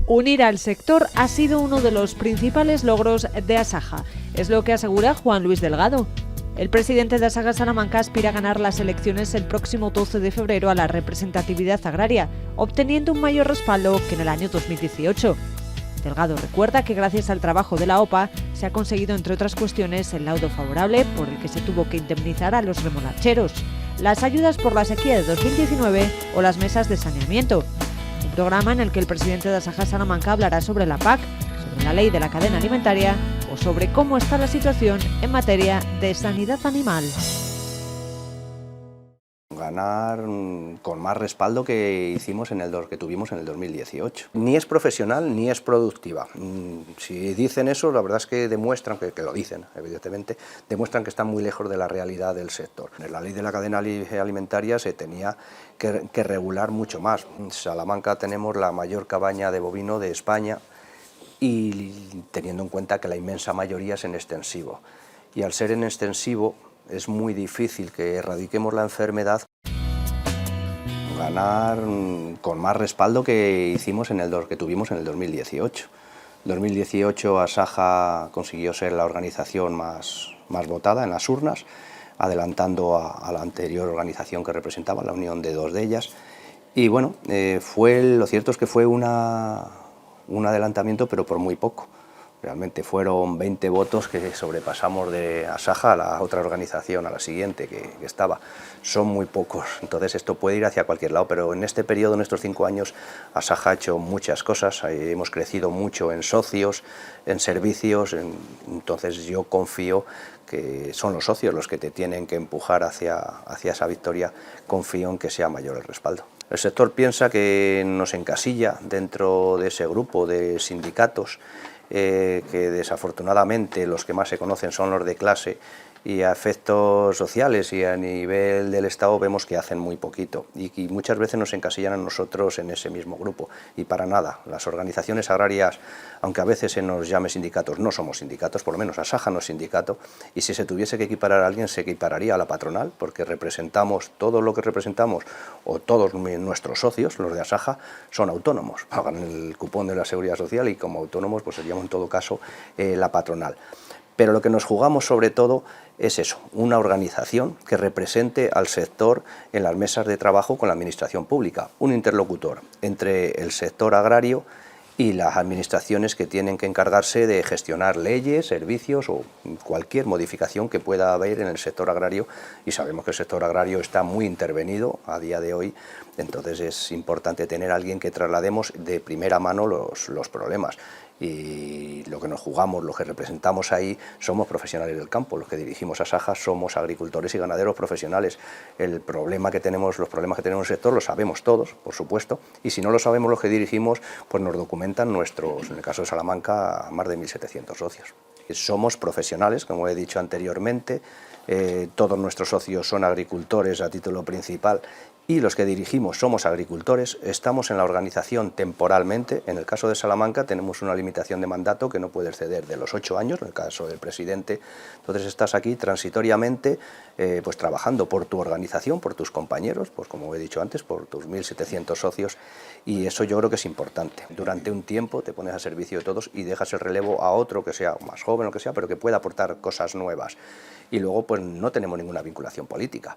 Unir al sector ha sido uno de los principales logros de Asaja, es lo que asegura Juan Luis Delgado. El presidente de Asaja Salamanca aspira a ganar las elecciones el próximo 12 de febrero a la representatividad agraria, obteniendo un mayor respaldo que en el año 2018. Delgado recuerda que gracias al trabajo de la OPA se ha conseguido, entre otras cuestiones, el laudo favorable por el que se tuvo que indemnizar a los remolacheros, las ayudas por la sequía de 2019 o las mesas de saneamiento. Un programa en el que el presidente de Asaja Salamanca hablará sobre la PAC, sobre la ley de la cadena alimentaria o sobre cómo está la situación en materia de sanidad animal. Ganar con más respaldo que tuvimos en el 2018. Ni es profesional ni es productiva. Si dicen eso, la verdad es que demuestran, que lo dicen evidentemente, demuestran que están muy lejos de la realidad del sector. En la ley de la cadena alimentaria se tenía que regular mucho más. En Salamanca tenemos la mayor cabaña de bovino de España y teniendo en cuenta que la inmensa mayoría es en extensivo. Y al ser en extensivo es muy difícil que erradiquemos la enfermedad. Ganar con más respaldo que tuvimos en el 2018. En 2018 Asaja consiguió ser la organización más votada en las urnas, adelantando a la anterior organización que representaba, la unión de dos de ellas. Y bueno, lo cierto es que fue un adelantamiento, pero por muy poco. Realmente fueron 20 votos que sobrepasamos de Asaja a la otra organización, a la siguiente que estaba. Son muy pocos, entonces esto puede ir hacia cualquier lado, pero en este periodo, en estos 5 años, Asaja ha hecho muchas cosas, hemos crecido mucho en socios, en servicios, entonces yo confío que son los socios los que te tienen que empujar hacia esa victoria, confío en que sea mayor el respaldo. El sector piensa que nos encasilla dentro de ese grupo de sindicatos, que desafortunadamente los que más se conocen son los de clase, y a efectos sociales y a nivel del Estado vemos que hacen muy poquito y muchas veces nos encasillan a nosotros en ese mismo grupo, y para nada. Las organizaciones agrarias, aunque a veces se nos llame sindicatos, no somos sindicatos, por lo menos Asaja no es sindicato, y si se tuviese que equiparar a alguien se equipararía a la patronal, porque representamos todo lo que representamos, o todos nuestros socios, los de Asaja, son autónomos, pagan el cupón de la Seguridad Social y como autónomos pues seríamos en todo caso la patronal. Pero lo que nos jugamos sobre todo es eso, una organización que represente al sector en las mesas de trabajo con la administración pública, un interlocutor entre el sector agrario y las administraciones que tienen que encargarse de gestionar leyes, servicios o cualquier modificación que pueda haber en el sector agrario, y sabemos que el sector agrario está muy intervenido a día de hoy, entonces es importante tener a alguien que traslademos de primera mano los problemas. Y lo que nos jugamos, lo que representamos ahí, somos profesionales del campo, los que dirigimos Asaja somos agricultores y ganaderos profesionales. Los problemas que tenemos en el sector los sabemos todos, por supuesto, y si no lo sabemos los que dirigimos, pues nos documentan en el caso de Salamanca, más de 1.700 socios. Somos profesionales, como he dicho anteriormente, todos nuestros socios son agricultores a título principal y los que dirigimos somos agricultores, estamos en la organización temporalmente. En el caso de Salamanca tenemos una limitación de mandato que no puede exceder de los 8 años, en el caso del presidente. Entonces estás aquí transitoriamente pues trabajando por tu organización, por tus compañeros, pues como he dicho antes, por tus 1.700 socios, y eso yo creo que es importante. Durante un tiempo te pones a servicio de todos y dejas el relevo a otro que sea más joven o que sea, pero que pueda aportar cosas nuevas. Y luego pues no tenemos ninguna vinculación política.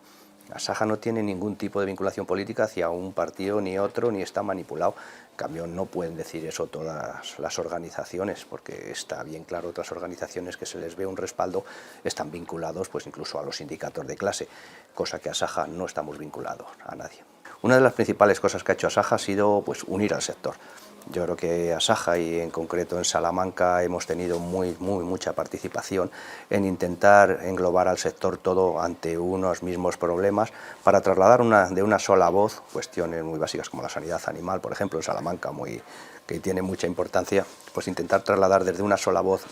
Asaja no tiene ningún tipo de vinculación política hacia un partido ni otro, ni está manipulado. En cambio, no pueden decir eso todas las organizaciones, porque está bien claro, otras organizaciones que se les ve un respaldo están vinculados pues incluso a los sindicatos de clase, cosa que Asaja no estamos vinculados a nadie. Una de las principales cosas que ha hecho Asaja ha sido pues unir al sector. Yo creo que Asaja y en concreto en Salamanca hemos tenido mucha participación en intentar englobar al sector todo ante unos mismos problemas para trasladar de una sola voz cuestiones muy básicas como la sanidad animal, por ejemplo, en Salamanca, que tiene mucha importancia, pues intentar trasladar desde una sola voz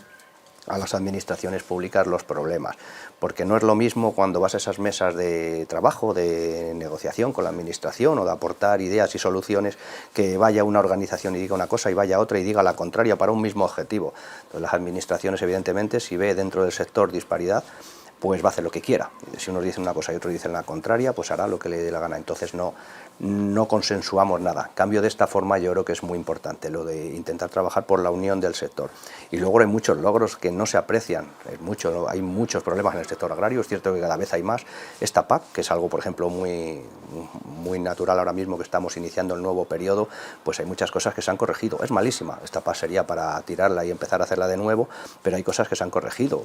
a las administraciones públicas los problemas, porque no es lo mismo cuando vas a esas mesas de trabajo, de negociación con la administración o de aportar ideas y soluciones, que vaya una organización y diga una cosa y vaya otra y diga la contraria para un mismo objetivo. Entonces las administraciones, evidentemente, si ve dentro del sector disparidad, pues va a hacer lo que quiera. Si unos dicen una cosa y otros dicen la contraria, pues hará lo que le dé la gana. Entonces no consensuamos nada. En cambio, de esta forma yo creo que es muy importante lo de intentar trabajar por la unión del sector. Y luego hay muchos logros que no se aprecian. Hay muchos problemas en el sector agrario. Es cierto que cada vez hay más. Esta PAC, que es algo, por ejemplo, muy natural ahora mismo que estamos iniciando el nuevo periodo, pues hay muchas cosas que se han corregido. Es malísima. Esta PAC sería para tirarla y empezar a hacerla de nuevo, pero hay cosas que se han corregido.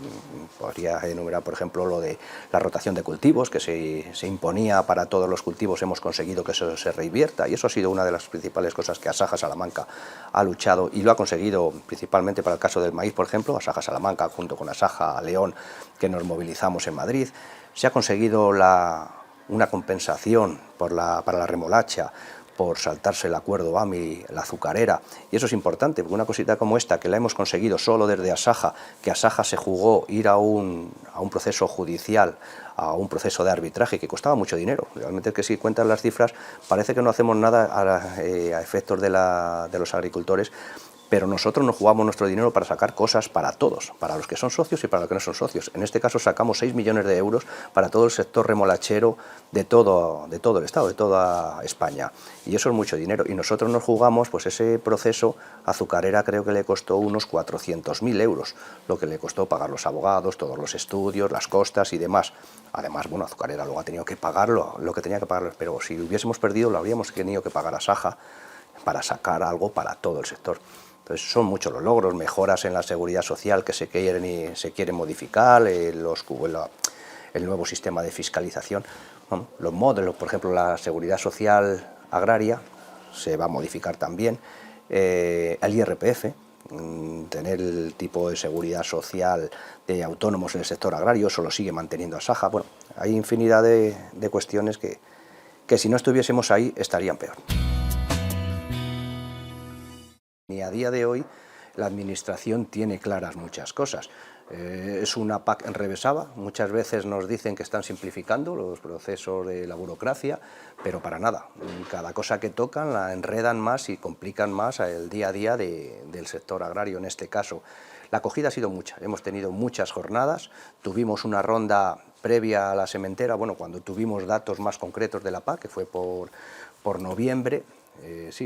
Podría enumerar, por ejemplo, lo de la rotación de cultivos, que se imponía para todos los cultivos. Hemos conseguido que eso se reinvierta, y eso ha sido una de las principales cosas que Asaja Salamanca ha luchado y lo ha conseguido, principalmente para el caso del maíz, por ejemplo. Asaja Salamanca junto con Asaja León, que nos movilizamos en Madrid. Se ha conseguido una compensación para la remolacha, por saltarse el acuerdo AMI, la azucarera, y eso es importante, porque una cosita como esta, que la hemos conseguido solo desde Asaja, que Asaja se jugó ir a un proceso judicial, a un proceso de arbitraje que costaba mucho dinero. Realmente, que si cuentan las cifras, parece que no hacemos nada a efectos de los agricultores, pero nosotros nos jugamos nuestro dinero para sacar cosas para todos, para los que son socios y para los que no son socios. En este caso sacamos 6 millones de euros para todo el sector remolachero de todo el Estado, de toda España. Y eso es mucho dinero. Y nosotros nos jugamos, pues ese proceso, azucarera creo que le costó unos 400.000 euros, lo que le costó pagar los abogados, todos los estudios, las costas y demás. Además, bueno, azucarera luego ha tenido que pagarlo, lo que tenía que pagarlo, pero si hubiésemos perdido lo habríamos tenido que pagar a Asaja para sacar algo para todo el sector. Entonces son muchos los logros, mejoras en la seguridad social que se quieren modificar, el nuevo sistema de fiscalización, los modelos, por ejemplo, la seguridad social agraria se va a modificar también, el IRPF, tener el tipo de seguridad social de autónomos en el sector agrario, eso lo sigue manteniendo Asaja. Bueno, hay infinidad de cuestiones que si no estuviésemos ahí estarían peor. Y a día de hoy la Administración tiene claras muchas cosas. Es una PAC enrevesada, muchas veces nos dicen que están simplificando los procesos de la burocracia, pero para nada. Cada cosa que tocan la enredan más y complican más el día a día del sector agrario en este caso. La acogida ha sido mucha, hemos tenido muchas jornadas, tuvimos una ronda previa a la sementera, bueno, cuando tuvimos datos más concretos de la PAC, que fue por noviembre,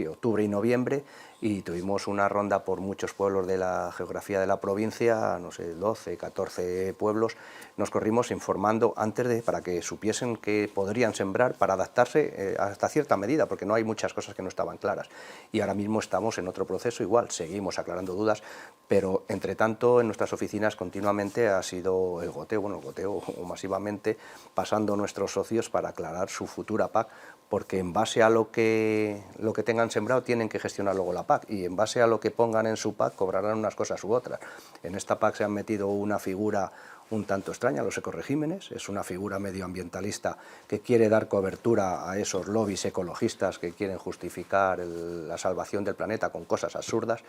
octubre y noviembre, y tuvimos una ronda por muchos pueblos de la geografía de la provincia, no sé, 12, 14 pueblos. Nos corrimos informando antes para que supiesen que podrían sembrar para adaptarse hasta cierta medida, porque no hay muchas cosas que no estaban claras. Y ahora mismo estamos en otro proceso igual, seguimos aclarando dudas, pero entre tanto en nuestras oficinas continuamente ha sido el goteo o masivamente pasando nuestros socios para aclarar su futura PAC, porque en base a lo que tengan sembrado tienen que gestionar luego la PAC, y en base a lo que pongan en su PAC cobrarán unas cosas u otras. En esta PAC se han metido una figura un tanto extraña, los ecoregímenes, es una figura medioambientalista que quiere dar cobertura a esos lobbies ecologistas que quieren justificar la salvación del planeta con cosas absurdas,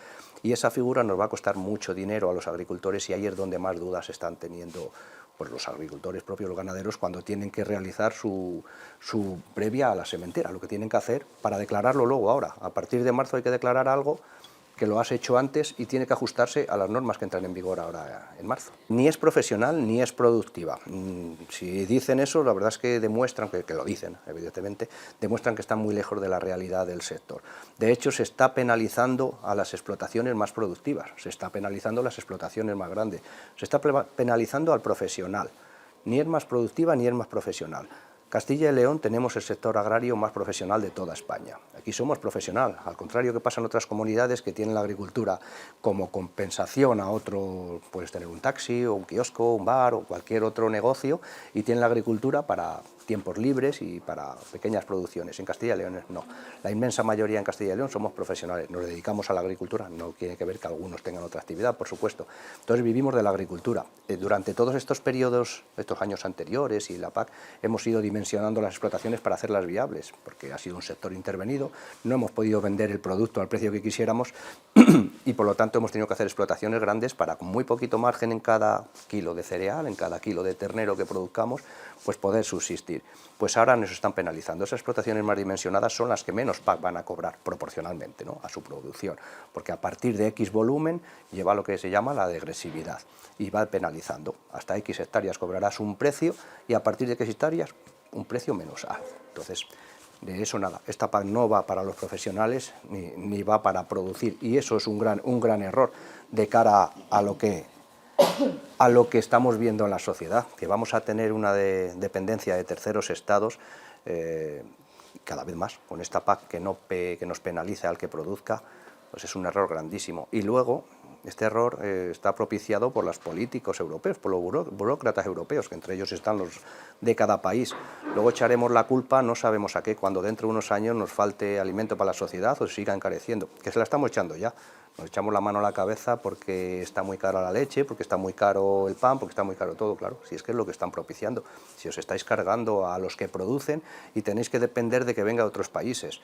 y esa figura nos va a costar mucho dinero a los agricultores, y ahí es donde más dudas están teniendo pues los agricultores propios, los ganaderos, cuando tienen que realizar su previa a la sementera, lo que tienen que hacer para declararlo luego ahora. A partir de marzo hay que declarar algo que lo has hecho antes y tiene que ajustarse a las normas que entran en vigor ahora en marzo. Ni es profesional ni es productiva. Si dicen eso, la verdad es que demuestran, que lo dicen evidentemente, demuestran que están muy lejos de la realidad del sector. De hecho, se está penalizando a las explotaciones más productivas, se está penalizando a las explotaciones más grandes, se está penalizando al profesional. Ni es más productiva ni es más profesional. Castilla y León tenemos el sector agrario más profesional de toda España. Aquí somos profesional, al contrario que pasa en otras comunidades que tienen la agricultura como compensación a otro, puedes tener un taxi o un kiosco, un bar o cualquier otro negocio, y tienen la agricultura para tiempos libres y para pequeñas producciones. En Castilla y León no. La inmensa mayoría en Castilla y León somos profesionales, nos dedicamos a la agricultura, no tiene que ver que algunos tengan otra actividad, por supuesto. Entonces vivimos de la agricultura. Durante todos estos periodos, estos años anteriores y la PAC, hemos ido dimensionando las explotaciones para hacerlas viables, porque ha sido un sector intervenido, no hemos podido vender el producto al precio que quisiéramos y por lo tanto hemos tenido que hacer explotaciones grandes para, con muy poquito margen en cada kilo de cereal, en cada kilo de ternero que produzcamos, pues poder subsistir. producir. Pues ahora nos están penalizando. Esas explotaciones más dimensionadas son las que menos PAC van a cobrar proporcionalmente, ¿no?, a su producción, porque a partir de X volumen lleva lo que se llama la degresividad y va penalizando. Hasta X hectáreas cobrarás un precio y a partir de X hectáreas un precio menos alto. Entonces, de eso nada, esta PAC no va para los profesionales ni va para producir, y eso es un gran error de cara a lo que estamos viendo en la sociedad, que vamos a tener una dependencia de terceros estados cada vez más, con esta PAC que nos penalice al que produzca, pues es un error grandísimo. Y luego, este error está propiciado por los políticos europeos, por los burócratas europeos, que entre ellos están los de cada país. Luego echaremos la culpa, no sabemos a qué, cuando dentro de unos años nos falte alimento para la sociedad o se siga encareciendo, que se la estamos echando ya. Nos echamos la mano a la cabeza porque está muy cara la leche, porque está muy caro el pan, porque está muy caro todo, claro, si es que es lo que están propiciando. Si os estáis cargando a los que producen y tenéis que depender de que venga de otros países,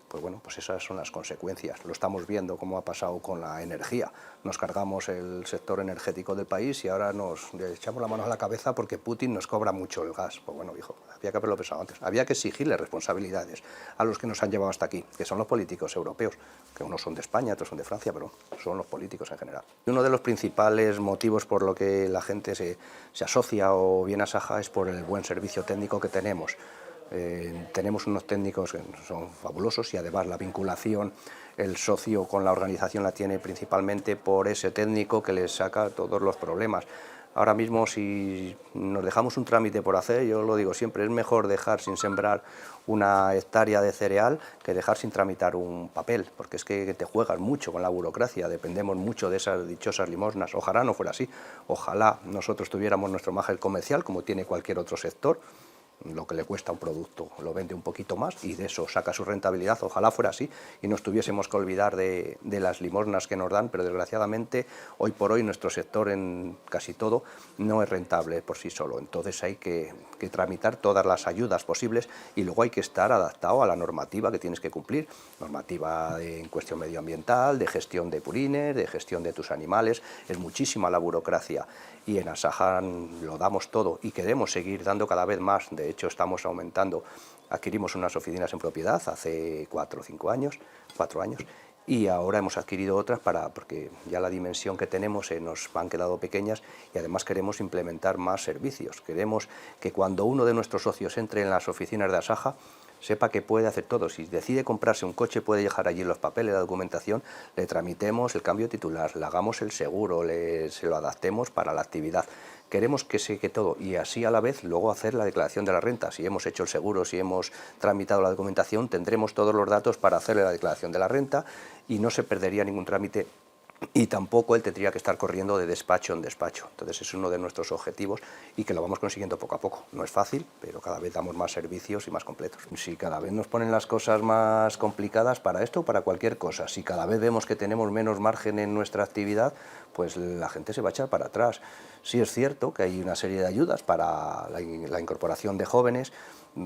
pues bueno, pues esas son las consecuencias. Lo estamos viendo como ha pasado con la energía. Nos cargamos el sector energético del país y ahora nos echamos la mano a la cabeza porque Putin nos cobra mucho el gas. Pues bueno, hijo, había que haberlo pensado antes. Había que exigirle responsabilidades a los que nos han llevado hasta aquí, que son los políticos europeos, que unos son de España, otros son de Francia, pero son los políticos en general. Uno de los principales motivos por lo que la gente se asocia o viene a Saja es por el buen servicio técnico que tenemos. Tenemos unos técnicos que son fabulosos y además la vinculación, el socio con la organización la tiene principalmente por ese técnico que les saca todos los problemas. Ahora mismo, si nos dejamos un trámite por hacer, yo lo digo siempre, es mejor dejar sin sembrar una hectárea de cereal que dejar sin tramitar un papel, porque es que te juegas mucho con la burocracia, dependemos mucho de esas dichosas limosnas. Ojalá no fuera así, ojalá nosotros tuviéramos nuestro margen comercial como tiene cualquier otro sector. Lo que le cuesta un producto lo vende un poquito más y de eso saca su rentabilidad. Ojalá fuera así y nos tuviésemos que olvidar de las limosnas que nos dan, pero desgraciadamente hoy por hoy nuestro sector en casi todo no es rentable por sí solo. Entonces hay que tramitar todas las ayudas posibles y luego hay que estar adaptado a la normativa que tienes que cumplir, normativa en cuestión medioambiental, de gestión de purines, de gestión de tus animales. Es muchísima la burocracia y en Asaja lo damos todo y queremos seguir dando cada vez más. De hecho, estamos aumentando. Adquirimos unas oficinas en propiedad hace 4 años, y ahora hemos adquirido otras porque ya la dimensión que tenemos nos han quedado pequeñas y además queremos implementar más servicios. Queremos que cuando uno de nuestros socios entre en las oficinas de Asaja, sepa que puede hacer todo. Si decide comprarse un coche, puede dejar allí los papeles, la documentación, le tramitemos el cambio de titular, le hagamos el seguro, se lo adaptemos para la actividad. Queremos que seque todo y así a la vez luego hacer la declaración de la renta. Si hemos hecho el seguro, si hemos tramitado la documentación, tendremos todos los datos para hacerle la declaración de la renta y no se perdería ningún trámite. Y tampoco él tendría que estar corriendo de despacho en despacho. Entonces es uno de nuestros objetivos y que lo vamos consiguiendo poco a poco. No es fácil, pero cada vez damos más servicios y más completos. Si cada vez nos ponen las cosas más complicadas para esto o para cualquier cosa, si cada vez vemos que tenemos menos margen en nuestra actividad, pues la gente se va a echar para atrás. Sí es cierto que hay una serie de ayudas para la incorporación de jóvenes,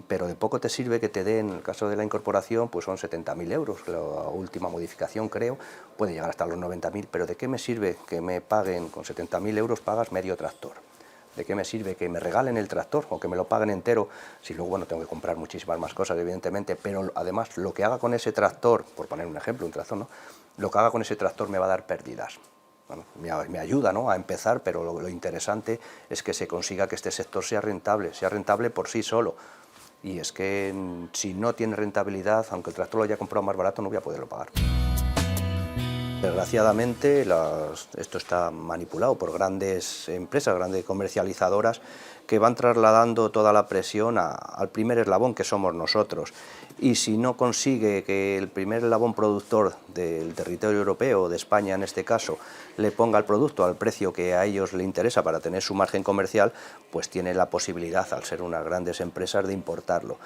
pero de poco te sirve que te den, en el caso de la incorporación, pues son 70.000 euros, la última modificación creo, puede llegar hasta los 90.000, pero ¿de qué me sirve que me paguen con 70.000 euros pagas medio tractor? ¿De qué me sirve que me regalen el tractor o que me lo paguen entero? Si luego, bueno, tengo que comprar muchísimas más cosas, evidentemente, pero además lo que haga con ese tractor, por poner un ejemplo, un tractor, ¿no? Lo que haga con ese tractor me va a dar pérdidas. Bueno, me ayuda, ¿no?, a empezar, pero lo interesante es que se consiga que este sector sea rentable por sí solo. Y es que si no tiene rentabilidad, aunque el tractor lo haya comprado más barato, no voy a poderlo pagar. Desgraciadamente, esto está manipulado por grandes empresas, grandes comercializadoras, que van trasladando toda la presión al primer eslabón, que somos nosotros. Y si no consigue que el primer eslabón productor del territorio europeo, de España en este caso, le ponga el producto al precio que a ellos le interesa para tener su margen comercial, pues tiene la posibilidad, al ser unas grandes empresas, de importarlo.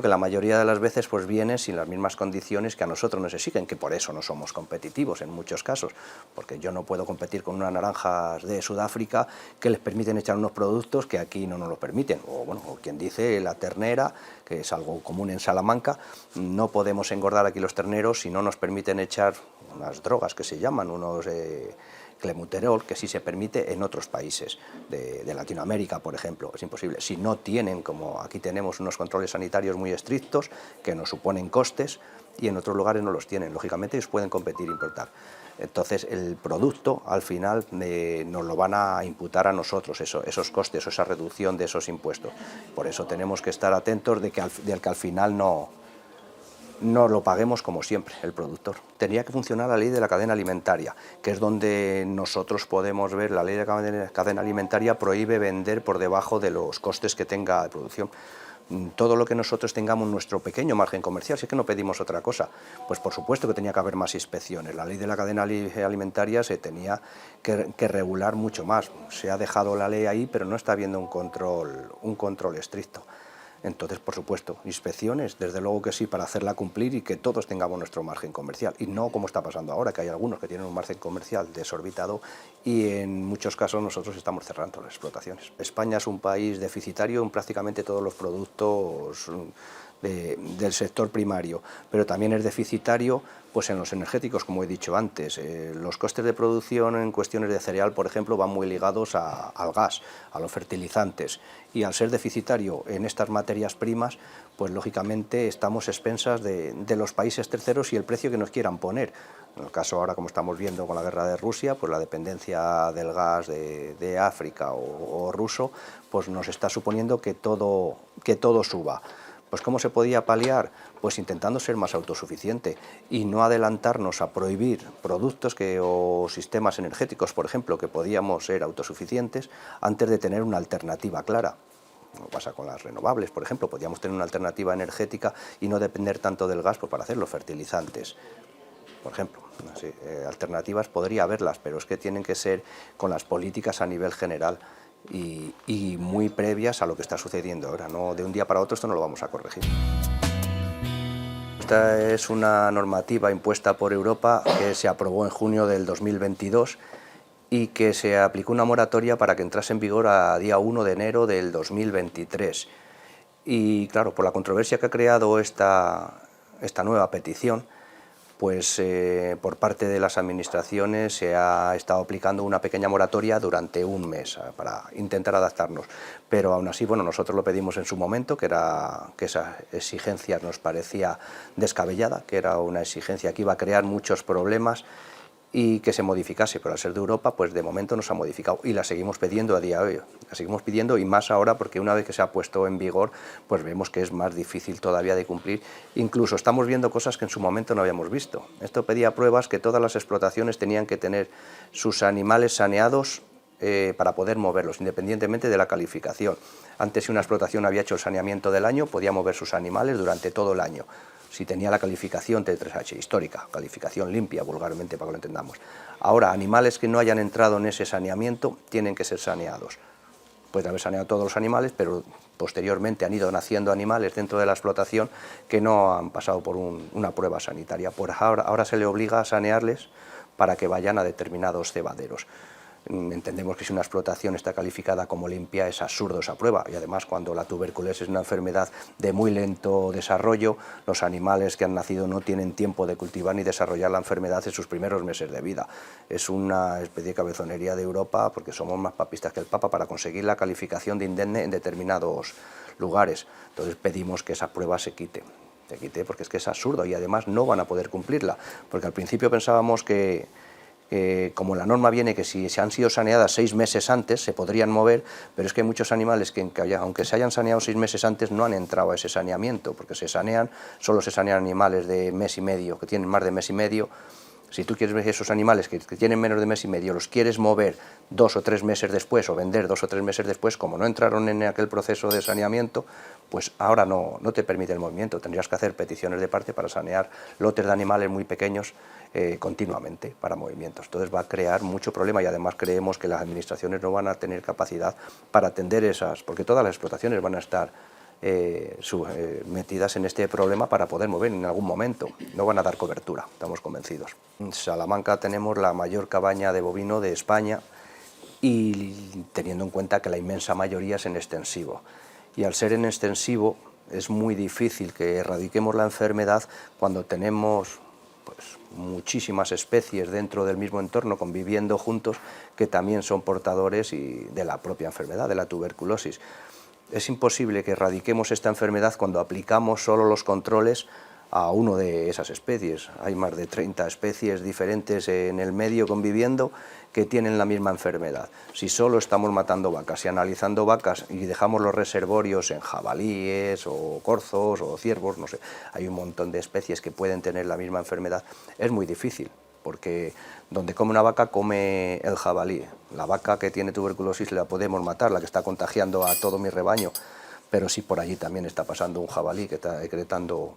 Que la mayoría de las veces pues viene sin las mismas condiciones que a nosotros nos exigen, que por eso no somos competitivos en muchos casos, porque yo no puedo competir con unas naranjas de Sudáfrica que les permiten echar unos productos que aquí no nos lo permiten, o quien dice la ternera, que es algo común en Salamanca. No podemos engordar aquí los terneros si no nos permiten echar unas drogas que se llaman, clenbuterol, que sí se permite en otros países de Latinoamérica, por ejemplo. Es imposible. Si no tienen, como aquí tenemos, unos controles sanitarios muy estrictos que nos suponen costes, y en otros lugares no los tienen. Lógicamente ellos pueden competir e importar. Entonces el producto al final nos lo van a imputar a nosotros, esos costes, esa reducción de esos impuestos. Por eso tenemos que estar atentos de que al final no lo paguemos como siempre el productor. Tenía que funcionar la ley de la cadena alimentaria, que es donde nosotros podemos ver. La ley de la cadena alimentaria prohíbe vender por debajo de los costes que tenga de producción. Todo lo que nosotros tengamos nuestro pequeño margen comercial, si es que no pedimos otra cosa, pues por supuesto que tenía que haber más inspecciones. La ley de la cadena alimentaria se tenía que regular mucho más. Se ha dejado la ley ahí, pero no está habiendo un control estricto. Entonces, por supuesto, inspecciones, desde luego que sí, para hacerla cumplir y que todos tengamos nuestro margen comercial. Y no como está pasando ahora, que hay algunos que tienen un margen comercial desorbitado y en muchos casos nosotros estamos cerrando las explotaciones. España es un país deficitario en prácticamente todos los productos del sector primario, pero también es deficitario pues en los energéticos, como he dicho antes. Los costes de producción en cuestiones de cereal, por ejemplo, van muy ligados al gas, a los fertilizantes, y al ser deficitario en estas materias primas, pues lógicamente estamos expensas de los países terceros y el precio que nos quieran poner. En el caso ahora, como estamos viendo con la guerra de Rusia, pues la dependencia del gas de África o ruso, pues nos está suponiendo que todo suba. Pues ¿cómo se podía paliar? Pues intentando ser más autosuficiente y no adelantarnos a prohibir productos o sistemas energéticos, por ejemplo, que podíamos ser autosuficientes antes de tener una alternativa clara. Como pasa con las renovables, por ejemplo, podíamos tener una alternativa energética y no depender tanto del gas para hacer los fertilizantes. Por ejemplo, sí, alternativas podría haberlas, pero es que tienen que ser con las políticas a nivel general y muy previas a lo que está sucediendo ahora. No, de un día para otro esto no lo vamos a corregir. Esta es una normativa impuesta por Europa que se aprobó en junio del 2022 y que se aplicó una moratoria para que entrase en vigor a día 1 de enero del 2023. Y claro, por la controversia que ha creado esta nueva petición, pues por parte de las administraciones se ha estado aplicando una pequeña moratoria durante un mes para intentar adaptarnos. Pero aún así, bueno, nosotros lo pedimos en su momento, que esa exigencia nos parecía descabellada, que era una exigencia que iba a crear muchos problemas y que se modificase, pero al ser de Europa, pues de momento no se ha modificado y la seguimos pidiendo a día de hoy. La seguimos pidiendo y más ahora porque una vez que se ha puesto en vigor, pues vemos que es más difícil todavía de cumplir. Incluso estamos viendo cosas que en su momento no habíamos visto. Esto pedía pruebas que todas las explotaciones tenían que tener sus animales saneados para poder moverlos, independientemente de la calificación. Antes, si una explotación había hecho el saneamiento del año, podía mover sus animales durante todo el año, si tenía la calificación T3H, histórica, calificación limpia, vulgarmente, para que lo entendamos. Ahora, animales que no hayan entrado en ese saneamiento tienen que ser saneados. Puede haber saneado todos los animales, pero posteriormente han ido naciendo animales dentro de la explotación que no han pasado por una prueba sanitaria. Ahora se le obliga a sanearles para que vayan a determinados cebaderos. Entendemos que si una explotación está calificada como limpia es absurdo esa prueba, y además cuando la tuberculosis es una enfermedad de muy lento desarrollo, los animales que han nacido no tienen tiempo de cultivar ni desarrollar la enfermedad en sus primeros meses de vida. Es una especie de cabezonería de Europa porque somos más papistas que el Papa para conseguir la calificación de indemne en determinados lugares. Entonces pedimos que esa prueba se quite porque es que es absurdo y además no van a poder cumplirla, porque al principio pensábamos que como la norma viene que si se han sido saneadas 6 meses antes se podrían mover, pero es que hay muchos animales que aunque se hayan saneado 6 meses antes no han entrado a ese saneamiento, porque solo se sanean animales de mes y medio, que tienen más de mes y medio. Si tú quieres ver esos animales que tienen menos de mes y medio, los quieres mover 2 o 3 meses después o vender 2 o 3 meses después, como no entraron en aquel proceso de saneamiento, pues ahora no te permite el movimiento. Tendrías que hacer peticiones de parte para sanear lotes de animales muy pequeños continuamente para movimientos. Entonces va a crear mucho problema y además creemos que las administraciones no van a tener capacidad para atender porque todas las explotaciones van a estar metidas en este problema para poder mover en algún momento. No van a dar cobertura, estamos convencidos. En Salamanca tenemos la mayor cabaña de bovino de España y teniendo en cuenta que la inmensa mayoría es en extensivo. Y al ser en extensivo es muy difícil que erradiquemos la enfermedad cuando tenemos pues, muchísimas especies dentro del mismo entorno conviviendo juntos que también son portadores de la propia enfermedad, de la tuberculosis. Es imposible que erradiquemos esta enfermedad cuando aplicamos solo los controles a una de esas especies. Hay más de 30 especies diferentes en el medio conviviendo que tienen la misma enfermedad. Si solo estamos matando vacas y analizando vacas y dejamos los reservorios en jabalíes o corzos o ciervos, no sé, hay un montón de especies que pueden tener la misma enfermedad, es muy difícil, porque donde come una vaca come el jabalí. La vaca que tiene tuberculosis la podemos matar, la que está contagiando a todo mi rebaño, pero si por allí también está pasando un jabalí que está excretando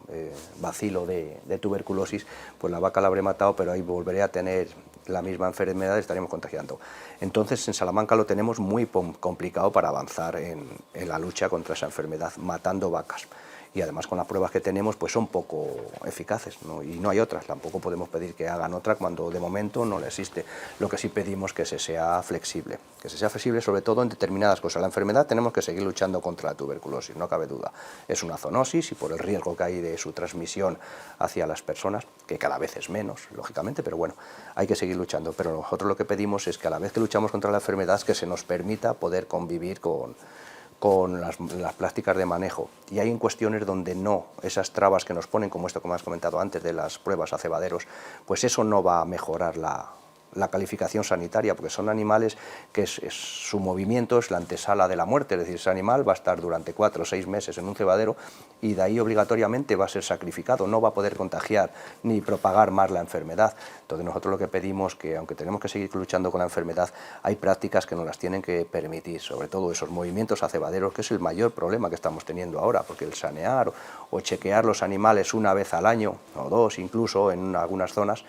bacilo de tuberculosis, pues la vaca la habré matado, pero ahí volveré a tener la misma enfermedad y estaremos contagiando. Entonces en Salamanca lo tenemos muy complicado para avanzar en la lucha contra esa enfermedad, matando vacas. Y además con las pruebas que tenemos pues son poco eficaces, ¿no? Y no hay otras, tampoco podemos pedir que hagan otra cuando de momento no le existe. Lo que sí pedimos que se sea flexible sobre todo en determinadas cosas. La enfermedad tenemos que seguir luchando contra la tuberculosis, no cabe duda. Es una zoonosis y por el riesgo que hay de su transmisión hacia las personas, que cada vez es menos, lógicamente, pero bueno, hay que seguir luchando. Pero nosotros lo que pedimos es que a la vez que luchamos contra la enfermedad, que se nos permita poder convivir con las prácticas de manejo. Y hay en cuestiones donde no, esas trabas que nos ponen, como esto que me has comentado antes de las pruebas a cebaderos, pues eso no va a mejorar la calificación sanitaria, porque son animales que su movimiento es la antesala de la muerte, es decir, ese animal va a estar durante 4 o 6 meses en un cebadero y de ahí obligatoriamente va a ser sacrificado, no va a poder contagiar ni propagar más la enfermedad. Entonces nosotros lo que pedimos que, aunque tenemos que seguir luchando con la enfermedad, hay prácticas que nos las tienen que permitir, sobre todo esos movimientos a cebaderos, que es el mayor problema que estamos teniendo ahora, porque el sanear o chequear los animales una vez al año, o 2 incluso en algunas zonas,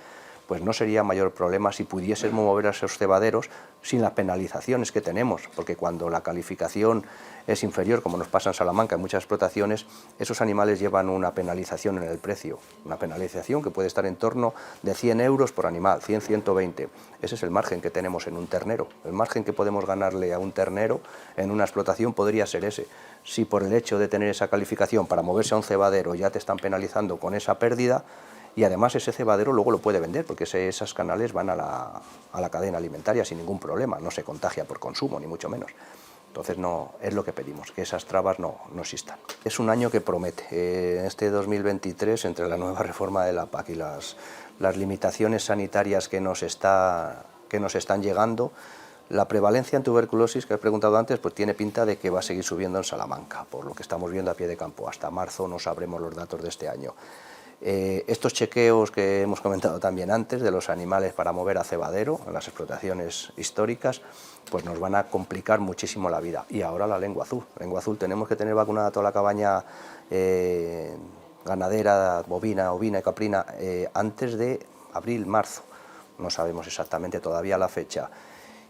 pues no sería mayor problema si pudiésemos mover a esos cebaderos sin las penalizaciones que tenemos, porque cuando la calificación es inferior, como nos pasa en Salamanca en muchas explotaciones, esos animales llevan una penalización en el precio, una penalización que puede estar en torno de 100 euros por animal, 100, 120. Ese es el margen que tenemos en un ternero. El margen que podemos ganarle a un ternero en una explotación podría ser ese. Si por el hecho de tener esa calificación para moverse a un cebadero ya te están penalizando con esa pérdida, y además ese cebadero luego lo puede vender, porque esas canales van a la cadena alimentaria sin ningún problema, no se contagia por consumo, ni mucho menos. Entonces no es lo que pedimos, que esas trabas no existan. Es un año que promete. Este 2023, entre la nueva reforma de la PAC y las limitaciones sanitarias que nos están llegando, la prevalencia en tuberculosis, que he preguntado antes, pues tiene pinta de que va a seguir subiendo en Salamanca, por lo que estamos viendo a pie de campo. Hasta marzo no sabremos los datos de este año. Estos chequeos que hemos comentado también antes de los animales para mover a cebadero en las explotaciones históricas, pues nos van a complicar muchísimo la vida. Y ahora la lengua azul. La lengua azul tenemos que tener vacunada toda la cabaña ganadera, bovina, ovina y caprina antes de abril, marzo. No sabemos exactamente todavía la fecha.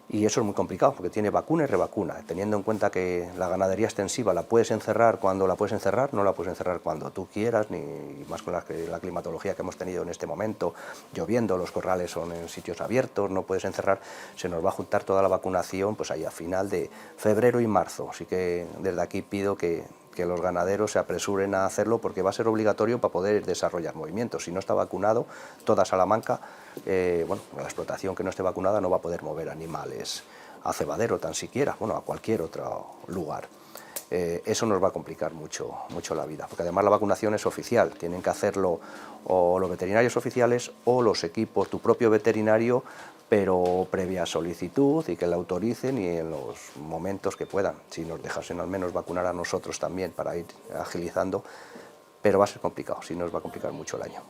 Y eso es muy complicado, porque tiene vacuna y revacuna, teniendo en cuenta que la ganadería extensiva la puedes encerrar cuando la puedes encerrar, no la puedes encerrar cuando tú quieras, ni más con la climatología que hemos tenido en este momento, lloviendo, los corrales son en sitios abiertos, no puedes encerrar, se nos va a juntar toda la vacunación pues ahí a final de febrero y marzo, así que desde aquí pido que los ganaderos se apresuren a hacerlo, porque va a ser obligatorio para poder desarrollar movimientos. Si no está vacunado, toda Salamanca, la explotación que no esté vacunada no va a poder mover animales a cebadero tan siquiera, a cualquier otro lugar. Eso nos va a complicar mucho la vida, porque además la vacunación es oficial, tienen que hacerlo o los veterinarios oficiales o los equipos, tu propio veterinario, pero previa solicitud y que la autoricen y en los momentos que puedan. Si nos dejasen al menos vacunar a nosotros también para ir agilizando, pero va a ser complicado, si nos va a complicar mucho el año.